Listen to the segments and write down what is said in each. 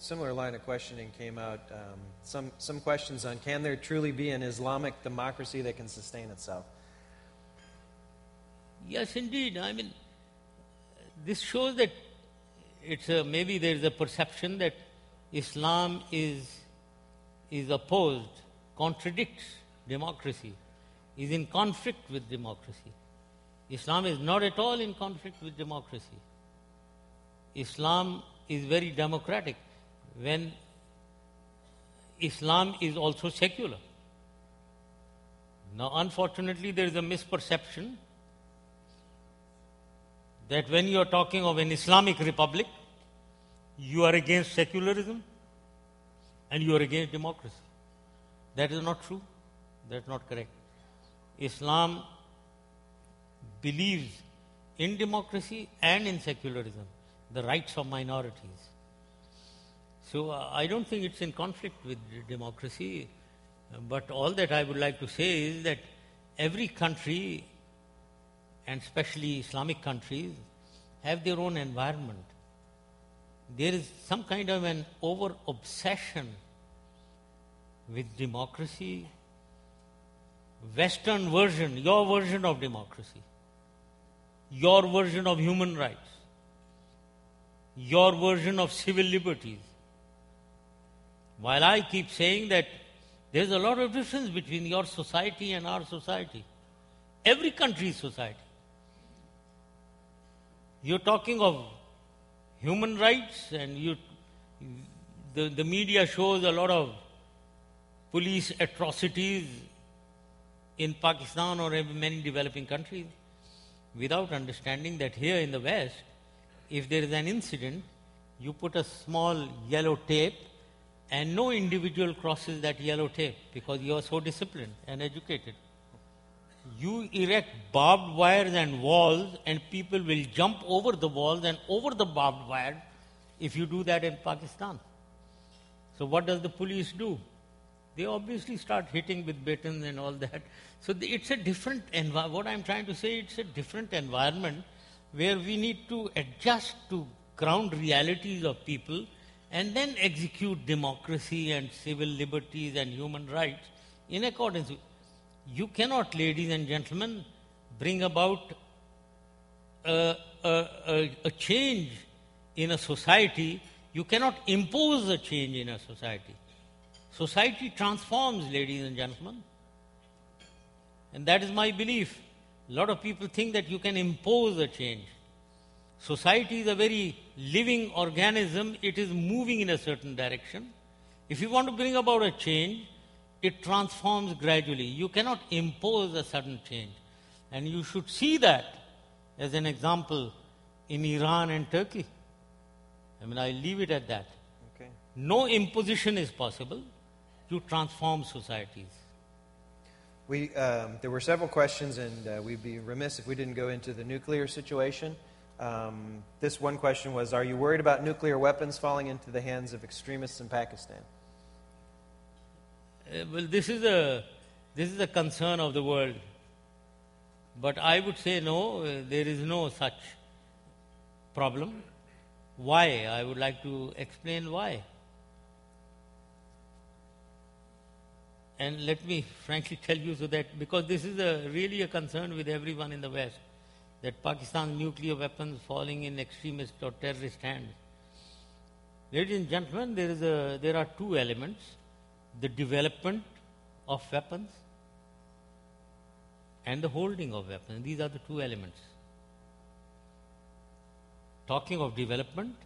similar line of questioning came out. Some questions on, can there truly be an Islamic democracy that can sustain itself? Yes, indeed. I mean, this shows that maybe there is a perception that Islam is opposed, contradicts democracy, is in conflict with democracy. Islam is not at all in conflict with democracy. Islam is very democratic, when Islam is also secular. Now, unfortunately, there is a misperception that when you are talking of an Islamic republic, you are against secularism and you are against democracy. That is not true. That is not correct. Islam believes in democracy and in secularism, the rights of minorities. So I don't think it's in conflict with democracy, but all that I would like to say is that every country, and especially Islamic countries, have their own environment. There is some kind of an over-obsession with democracy, Western version, your version of democracy, your version of human rights, your version of civil liberties. While I keep saying that there's a lot of difference between your society and our society, every country's society. You're talking of human rights, and the media shows a lot of police atrocities in Pakistan or in many developing countries, without understanding that here in the West, if there is an incident, you put a small yellow tape and no individual crosses that yellow tape because you are so disciplined and educated. You erect barbed wires and walls, and people will jump over the walls and over the barbed wire if you do that in Pakistan. So what does the police do? They obviously start hitting with batons and all that. So it's a different environment. What I'm trying to say, it's a different environment where we need to adjust to ground realities of people and then execute democracy and civil liberties and human rights in accordance with. You cannot, ladies and gentlemen, bring about a change in a society. You cannot impose a change in a society. Society transforms, ladies and gentlemen. And that is my belief. A lot of people think that you can impose a change. Society is a very living organism. It is moving in a certain direction. If you want to bring about a change, it transforms gradually. You cannot impose a sudden change. And you should see that as an example in Iran and Turkey. I mean, I leave it at that. Okay. No imposition is possible to transform societies. There were several questions, and we'd be remiss if we didn't go into the nuclear situation. This one question was, are you worried about nuclear weapons falling into the hands of extremists in Pakistan? Well, this is a concern of the world. But I would say no, there is no such problem. Why? I would like to explain why. And let me frankly tell you, so that because this is really a concern with everyone in the West, that Pakistan's nuclear weapons falling in extremist or terrorist hands. Ladies and gentlemen, there are two elements: the development of weapons and the holding of weapons. These are the two elements. Talking of development,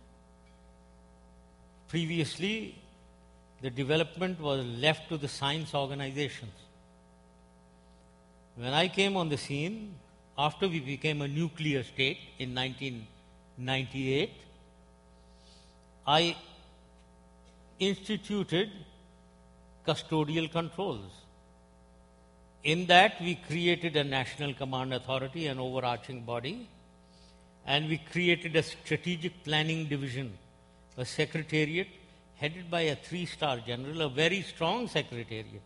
previously the development was left to the science organizations. When I came on the scene, after we became a nuclear state in 1998, I instituted custodial controls. In that, we created a national command authority, an overarching body, and we created a strategic planning division, a secretariat headed by a 3-star general, a very strong secretariat,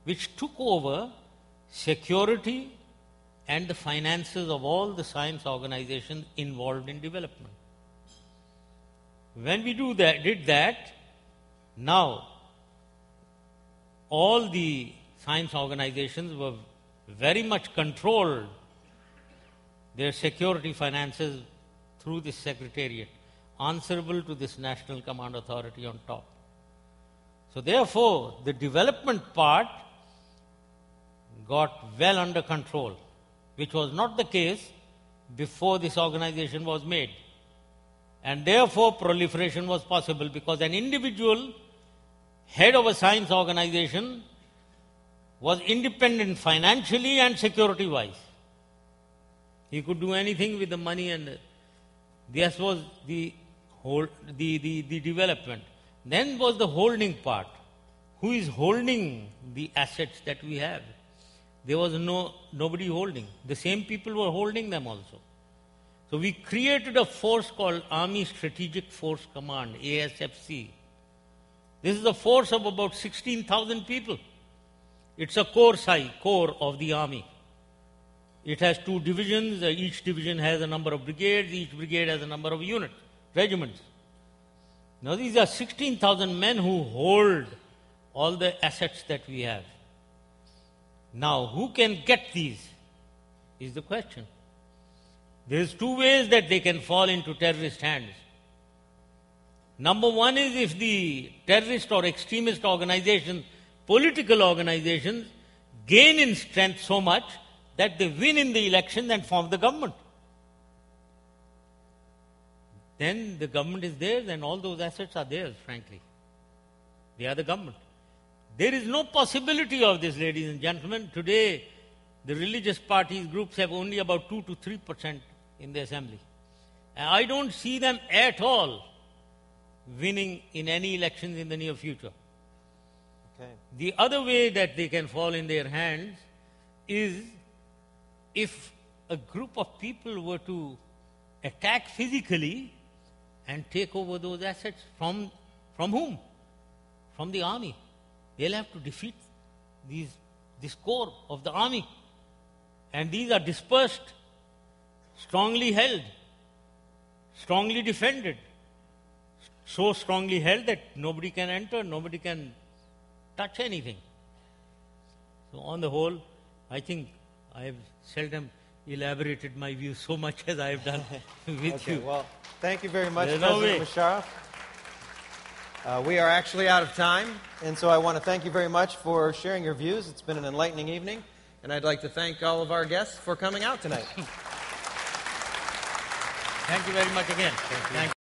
which took over security and the finances of all the science organizations involved in development. When we did that, Now, all the science organizations were very much controlled their security finances through this secretariat, answerable to this National Command Authority on top. So therefore, the development part got well under control, which was not the case before this organization was made. And therefore, proliferation was possible because an individual head of a science organization was independent financially and security-wise. He could do anything with the money, and this was the development. Then was the holding part. Who is holding the assets that we have? There was nobody holding. The same people were holding them also. So we created a force called Army Strategic Force Command, ASFC. This is a force of about 16,000 people. It's a core of the army. It has 2 divisions. Each division has a number of brigades. Each brigade has a number of units, regiments. Now these are 16,000 men who hold all the assets that we have. Now, who can get these is the question. There's 2 ways that they can fall into terrorist hands. Number 1 is if the terrorist or extremist organizations, political organizations, gain in strength so much that they win in the election and form the government. Then the government is theirs and all those assets are theirs, frankly. They are the government. There is no possibility of this, ladies and gentlemen. Today, the religious parties, groups have only about 2 to 3% in the assembly. And I don't see them at all winning in any elections in the near future. Okay. The other way that they can fall in their hands is if a group of people were to attack physically and take over those assets from whom? From the army. They'll have to defeat this core of the army. And these are dispersed, strongly held, strongly defended, so strongly held that nobody can enter, nobody can touch anything. So on the whole, I think I have seldom elaborated my views so much as I have done with you. Well, thank you very much, There's President Musharraf. We are actually out of time, and so I want to thank you very much for sharing your views. It's been an enlightening evening, and I'd like to thank all of our guests for coming out tonight. Thank you very much again. Thank you.